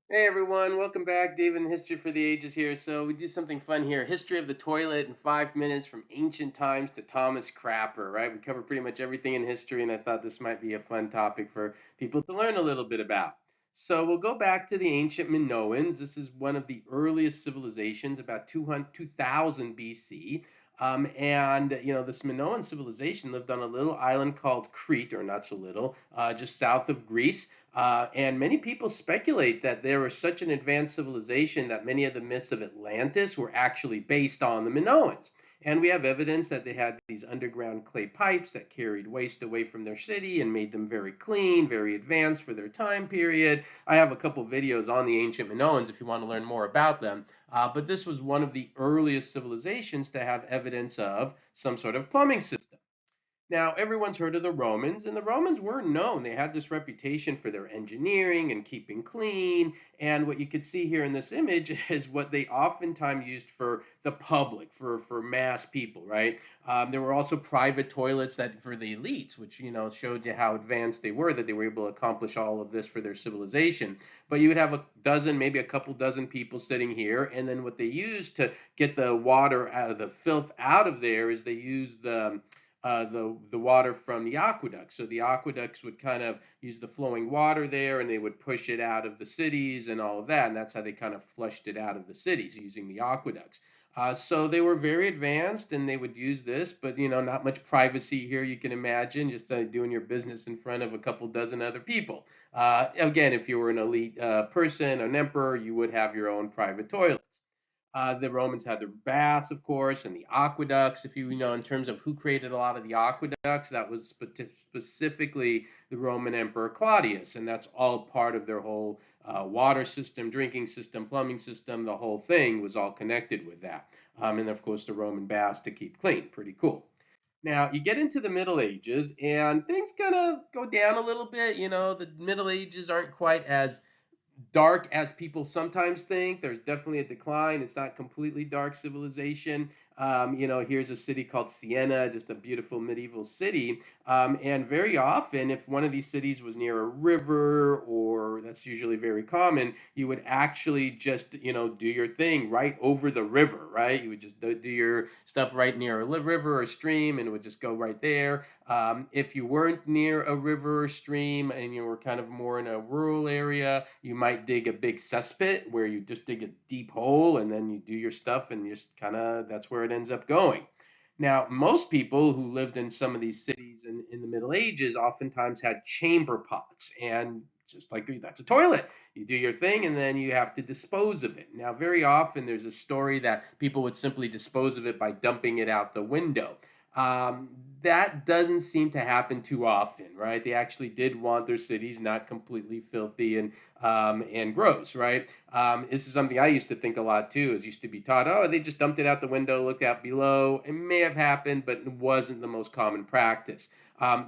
Hey everyone, welcome back. David in History for the Ages here. So we do something fun here. History of the toilet in 5 minutes from ancient times to Thomas Crapper, right? We cover pretty much everything in history, and I thought this might be a fun topic for people to learn a little bit about. So we'll go back to the ancient Minoans. This is one of the earliest civilizations, about 200, 2000 BC. This Minoan civilization lived on a little island called Crete, or not so little, just south of Greece. And many people speculate that there was such an advanced civilization that many of the myths of Atlantis were actually based on the Minoans. And we have evidence that they had these underground clay pipes that carried waste away from their city and made them very clean, very advanced for their time period. I have a couple videos on the ancient Minoans if you want to learn more about them. But this was one of the earliest civilizations to have evidence of some sort of plumbing system. Now, everyone's heard of the Romans, and the Romans were known. They had this reputation for their engineering and keeping clean. And what you could see here in this image is what they oftentimes used for the public, for mass people, right? There were also private toilets that for the elites, which showed you how advanced they were, that they were able to accomplish all of this for their civilization. But you would have a dozen, maybe a couple dozen people sitting here, and then what they used to get the water out of the filth out of there is they used the water from the aqueducts. So the aqueducts would kind of use the flowing water there, and they would push it out of the cities and all of that. And that's how they kind of flushed it out of the cities using the aqueducts. So they were very advanced, and they would use this, but not much privacy here. You can imagine just doing your business in front of a couple dozen other people. Again, if you were an elite person, an emperor, you would have your own private toilets. The Romans had their baths, of course, and the aqueducts. If you know, in terms of who created a lot of the aqueducts, that was specifically the Roman Emperor Claudius, and that's all part of their whole water system, drinking system, plumbing system. The whole thing was all connected with that. And of course, the Roman baths to keep clean. Pretty cool. Now, you get into the Middle Ages, and things kind of go down a little bit. The Middle Ages aren't quite as dark as people sometimes think. There's definitely a decline. It's not completely dark civilization. Here's a city called Siena, just a beautiful medieval city. And very often, if one of these cities was near a river, or that's usually very common, you would actually just, do your thing right over the river, right? You would just do your stuff right near a river or stream, and it would just go right there. If you weren't near a river or stream and you were kind of more in a rural area, you might dig a big cesspit where you just dig a deep hole and then you do your stuff and just kind of that's where it ends up going. Now, most people who lived in some of these cities in the Middle Ages oftentimes had chamber pots, and just like that's a toilet. You do your thing and then you have to dispose of it. Now, very often there's a story that people would simply dispose of it by dumping it out the window. Um, that doesn't seem to happen too often, right? They actually did want their cities not completely filthy and gross, right? This is something I used to think a lot too. Is used to be taught, oh, they just dumped it out the window, looked out below. It may have happened, but it wasn't the most common practice.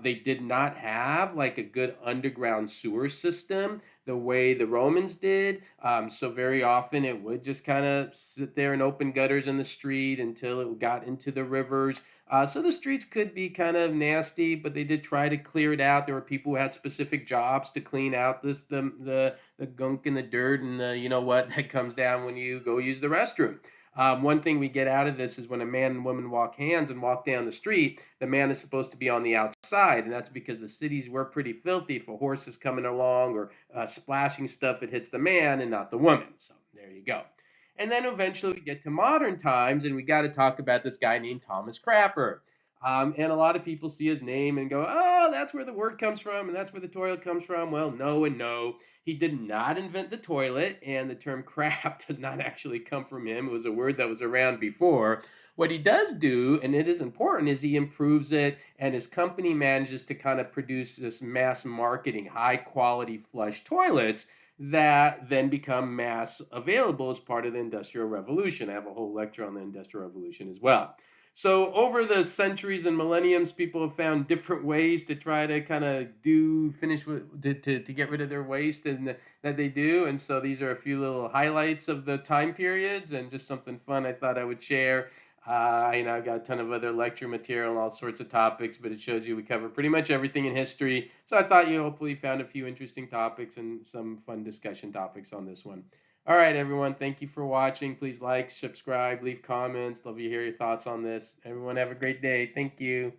They did not have like a good underground sewer system the way the Romans did. So very often it would just kind of sit there in open gutters in the street until it got into the rivers. So the streets could be kind of nasty, but they did try to clear it out. There were people who had specific jobs to clean out the gunk and the dirt and the what that comes down when you go use the restroom. One thing we get out of this is when a man and woman walk hands and walk down the street, the man is supposed to be on the outside, and that's because the cities were pretty filthy. If a horse is coming along or splashing stuff, it hits the man and not the woman. So there you go. And then eventually we get to modern times, and we got to talk about this guy named Thomas Crapper. And a lot of people see his name and go, oh, that's where the word comes from, and that's where the toilet comes from. Well, no and no. He did not invent the toilet, and the term crap does not actually come from him. It was a word that was around before. What he does do, and it is important, is he improves it, and his company manages to kind of produce this mass marketing, high quality flush toilets that then become mass available as part of the Industrial Revolution. I have a whole lecture on the Industrial Revolution as well. So over the centuries and millenniums, people have found different ways to try to kind of finish with to get rid of their waste and that they do. And so these are a few little highlights of the time periods and just something fun I thought I would share. I've got a ton of other lecture material and all sorts of topics, but it shows you we cover pretty much everything in history. So I thought you hopefully found a few interesting topics and some fun discussion topics on this one. All right, everyone. Thank you for watching. Please like, subscribe, leave comments. Love to hear your thoughts on this. Everyone have a great day. Thank you.